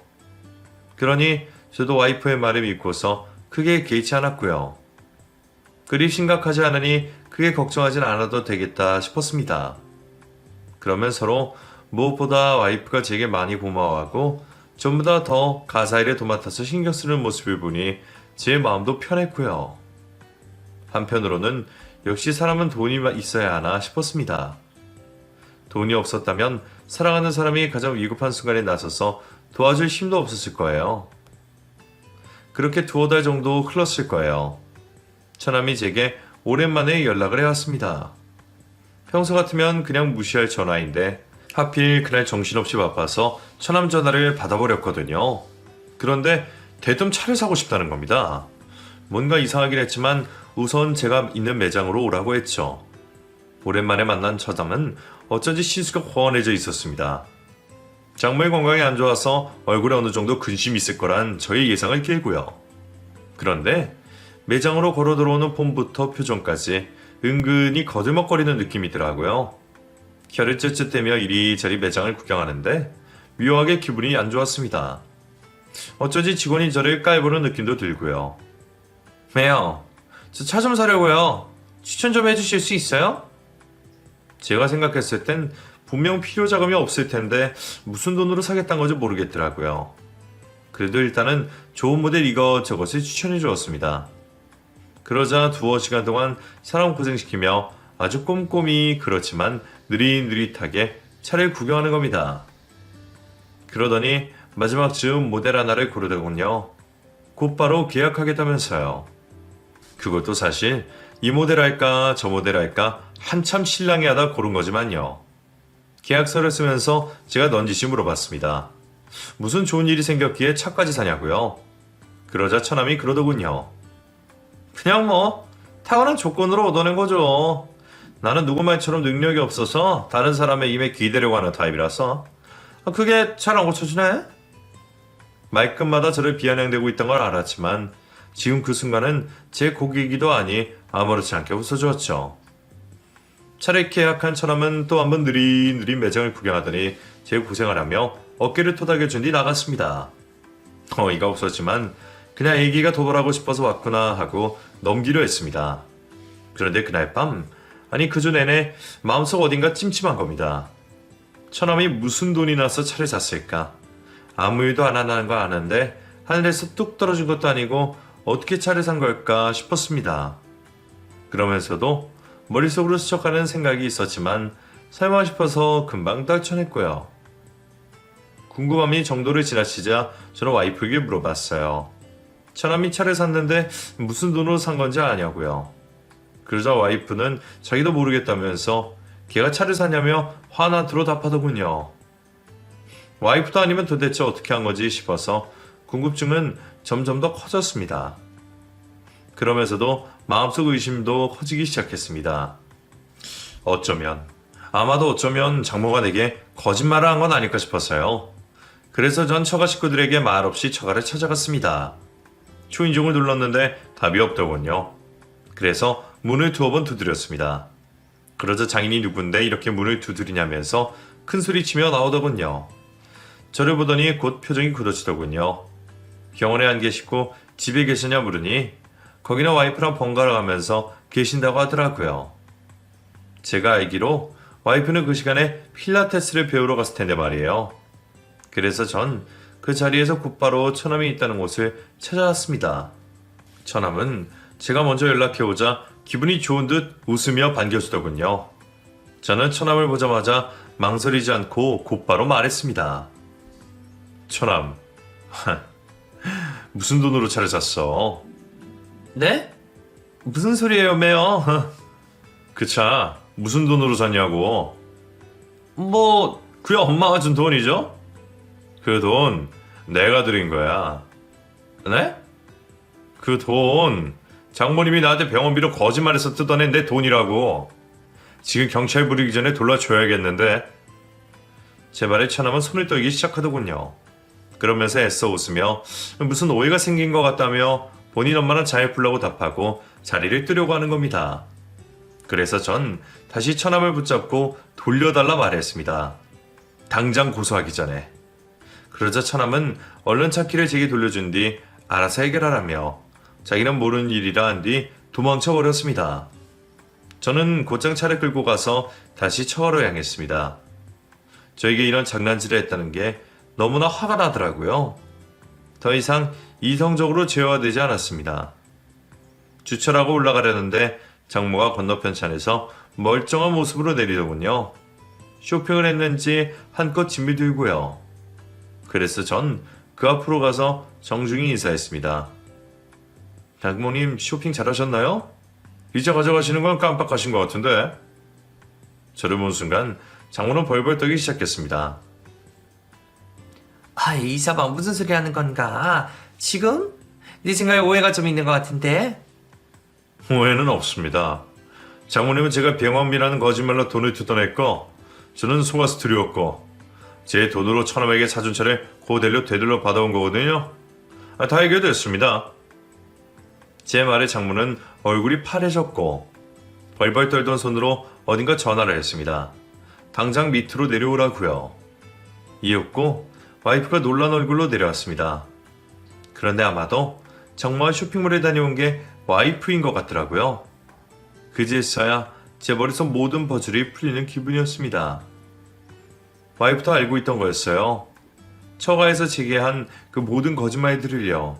그러니 저도 와이프의 말을 믿고서 크게 개의치 않았고요. 그리 심각하지 않으니 크게 걱정하진 않아도 되겠다 싶었습니다. 그러면 서로 무엇보다 와이프가 제게 많이 고마워하고 전보다 더 가사일에 도맡아서 신경 쓰는 모습을 보니 제 마음도 편했고요. 한편으로는 역시 사람은 돈이 있어야 하나 싶었습니다. 돈이 없었다면 사랑하는 사람이 가장 위급한 순간에 나서서 도와줄 힘도 없었을 거예요. 그렇게 2-5달 정도 흘렀을 거예요. 처남이 제게 오랜만에 연락을 해왔습니다. 평소 같으면 그냥 무시할 전화인데 하필 그날 정신없이 바빠서 처남 전화를 받아버렸거든요. 그런데 대뜸 차를 사고 싶다는 겁니다. 뭔가 이상하긴 했지만 우선 제가 있는 매장으로 오라고 했죠. 오랜만에 만난 처남은 어쩐지 시수가 훤해져 있었습니다. 장모의 건강이 안 좋아서 얼굴에 어느 정도 근심이 있을 거란 저의 예상을 깨고요. 그런데 매장으로 걸어 들어오는 폼부터 표정까지 은근히 거들먹거리는 느낌이더라고요. 혀를 쯧쯧대며 이리저리 매장을 구경하는데 묘하게 기분이 안 좋았습니다. 어쩐지 직원이 저를 깔보는 느낌도 들고요. 매요, 저 차 좀 사려고요. 추천 좀 해주실 수 있어요? 제가 생각했을 땐 분명 필요 자금이 없을 텐데 무슨 돈으로 사겠다는 건지 모르겠더라고요. 그래도 일단은 좋은 모델 이것저것을 추천해 주었습니다. 그러자 2-5시간 동안 사람 고생시키며 아주 꼼꼼히 그렇지만 느릿느릿하게 차를 구경하는 겁니다. 그러더니 마지막 즈음 모델 하나를 고르더군요. 곧바로 계약하겠다면서요. 그것도 사실 이 모델 할까 저 모델 할까 한참 실랑이하다 고른 거지만요. 계약서를 쓰면서 제가 넌지시 물어봤습니다. 무슨 좋은 일이 생겼기에 차까지 사냐고요? 그러자 처남이 그러더군요. 그냥 뭐 타고난 조건으로 얻어낸 거죠. 나는 누구 말처럼 능력이 없어서 다른 사람의 임에 기대려고 하는 타입이라서 그게 잘 안 고쳐지네? 말끝마다 저를 비아냥대고 있던 걸 알았지만 지금 그 순간은 제 고객이기도 하니 아무렇지 않게 웃어주었죠. 차를 계약한 처남은 또 한번 느릿느릿 매장을 구경하더니 제 고생을 하며 어깨를 토닥여준 뒤 나갔습니다. 어이가 없었지만 그냥 애기가 도발하고 싶어서 왔구나 하고 넘기려 했습니다. 그런데 그날 밤, 아니 그주 내내 마음속 어딘가 찜찜한 겁니다. 처남이 무슨 돈이 나서 차를 샀을까? 아무 일도 안 한다는 거 아는데 하늘에서 뚝 떨어진 것도 아니고 어떻게 차를 산 걸까 싶었습니다. 그러면서도 머릿속으로 스쳐가는 생각이 있었지만 설마 싶어서 금방 떨쳐냈고요. 궁금함이 정도를 지나치자 저는 와이프에게 물어봤어요. 처남이 차를 샀는데 무슨 돈으로 산 건지 아냐고요. 그러자 와이프는 자기도 모르겠다면서 걔가 차를 샀냐며 화나트로 답하더군요. 와이프도 아니면 도대체 어떻게 한 거지 싶어서 궁금증은 점점 더 커졌습니다. 그러면서도 마음속 의심도 커지기 시작했습니다. 아마도 어쩌면 장모가 내게 거짓말을 한 건 아닐까 싶었어요. 그래서 전 처가 식구들에게 말없이 처가를 찾아갔습니다. 초인종을 눌렀는데 답이 없더군요. 그래서 문을 2번 두드렸습니다. 그러자 장인이 누군데 이렇게 문을 두드리냐면서 큰소리치며 나오더군요. 저를 보더니 곧 표정이 굳어지더군요. 병원에 안 계시고 집에 계시냐 물으니 거기는 와이프랑 번갈아 가면서 계신다고 하더라고요. 제가 알기로 와이프는 그 시간에 필라테스를 배우러 갔을 텐데 말이에요. 그래서 전 그 자리에서 곧바로 처남이 있다는 곳을 찾아왔습니다. 처남은 제가 먼저 연락해오자 기분이 좋은 듯 웃으며 반겨주더군요. 저는 처남을 보자마자 망설이지 않고 곧바로 말했습니다. 처남, 무슨 돈으로 차를 샀어? 네? 무슨 소리예요, 매요? 그 차 무슨 돈으로 샀냐고. 뭐, 그게 엄마가 준 돈이죠? 그 돈 내가 드린 거야. 네? 그 돈 장모님이 나한테 병원비로 거짓말해서 뜯어낸 내 돈이라고. 지금 경찰 부르기 전에 돌려줘야겠는데. 제 말에 처남은 손을 떨기 시작하더군요. 그러면서 애써 웃으며 무슨 오해가 생긴 것 같다며 본인 엄마는 잘 풀라고 답하고 자리를 뜨려고 하는 겁니다. 그래서 전 다시 처남을 붙잡고 돌려달라 말했습니다. 당장 고소하기 전에. 그러자 처남은 얼른 차키를 제게 돌려준 뒤 알아서 해결하라며 자기는 모르는 일이라 한 뒤 도망쳐 버렸습니다. 저는 곧장 차를 끌고 가서 다시 처하러 향했습니다. 저에게 이런 장난질을 했다는 게 너무나 화가 나더라고요. 더 이상 이성적으로 제어되지 않았습니다. 주차하고 올라가려는데 장모가 건너편 차에서 멀쩡한 모습으로 내리더군요. 쇼핑을 했는지 한껏 짐이 들고요. 그래서 전 그 앞으로 가서 정중히 인사했습니다. 장모님 쇼핑 잘하셨나요? 이제 가져가시는 건 깜빡하신 것 같은데. 저를 본 순간 장모는 벌벌 떨기 시작했습니다. 아, 이사방 무슨 소리 하는 건가? 지금? 네 생각에 오해가 좀 있는 것 같은데? 오해는 없습니다. 장모님은 제가 병원비라는 거짓말로 돈을 뜯어냈고 저는 속아서 두려웠고 제 돈으로 처남에게 사준 차를 고대로 되돌려 받아온 거거든요. 다 해결됐습니다. 제 말에 장모는 얼굴이 파래졌고 벌벌 떨던 손으로 어딘가 전화를 했습니다. 당장 밑으로 내려오라고요. 이윽고 와이프가 놀란 얼굴로 내려왔습니다. 그런데 아마도 정말 쇼핑몰에 다녀온 게 와이프인 것 같더라고요. 그제서야 제 머릿속 모든 퍼즐이 풀리는 기분이었습니다. 와이프도 알고 있던 거였어요. 처가에서 제게 한 그 모든 거짓말들을요.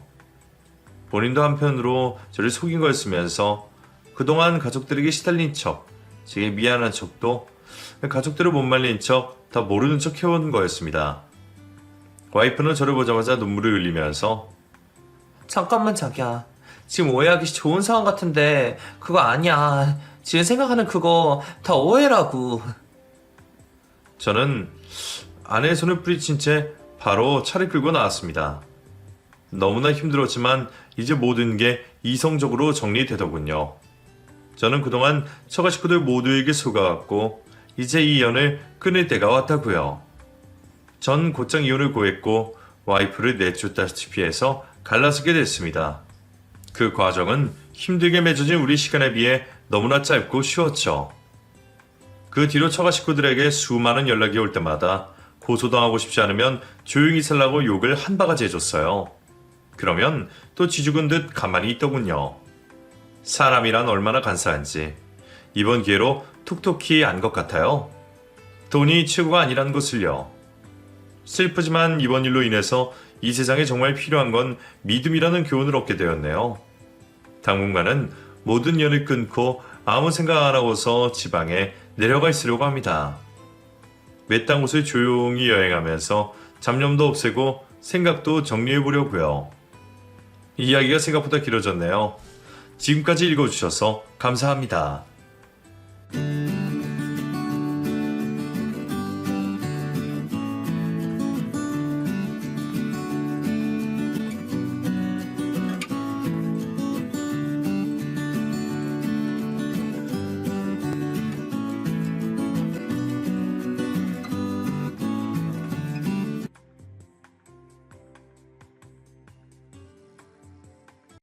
본인도 한편으로 저를 속인 거였으면서 그동안 가족들에게 시달린 척, 제게 미안한 척도 가족들을 못 말린 척 다 모르는 척 해온 거였습니다. 와이프는 저를 보자마자 눈물을 흘리면서 잠깐만 자기야. 지금 오해하기 좋은 상황 같은데 그거 아니야. 지금 생각하는 그거 다 오해라고. 저는 아내의 손을 뿌리친 채 바로 차를 끌고 나왔습니다. 너무나 힘들었지만 이제 모든 게 이성적으로 정리되더군요. 저는 그동안 처가 식구들 모두에게 속아갔고 이제 이 연을 끊을 때가 왔다고요. 전 곧장 이혼을 고했고 와이프를 내쫓다시피 해서 갈라서게 됐습니다. 그 과정은 힘들게 맺어진 우리 시간에 비해 너무나 짧고 쉬웠죠. 그 뒤로 처가 식구들에게 수많은 연락이 올 때마다 고소당하고 싶지 않으면 조용히 살라고 욕을 한 바가지 해줬어요. 그러면 또 쥐죽은 듯 가만히 있더군요. 사람이란 얼마나 간사한지 이번 기회로 톡톡히 안 것 같아요. 돈이 최고가 아니라는 것을요. 슬프지만 이번 일로 인해서 이 세상에 정말 필요한 건 믿음이라는 교훈을 얻게 되었네요. 당분간은 모든 연을 끊고 아무 생각 안 하고서 지방에 내려가 있으려고 합니다. 외딴 곳을 조용히 여행하면서 잡념도 없애고 생각도 정리해 보려고요. 이야기가 생각보다 길어졌네요. 지금까지 읽어주셔서 감사합니다.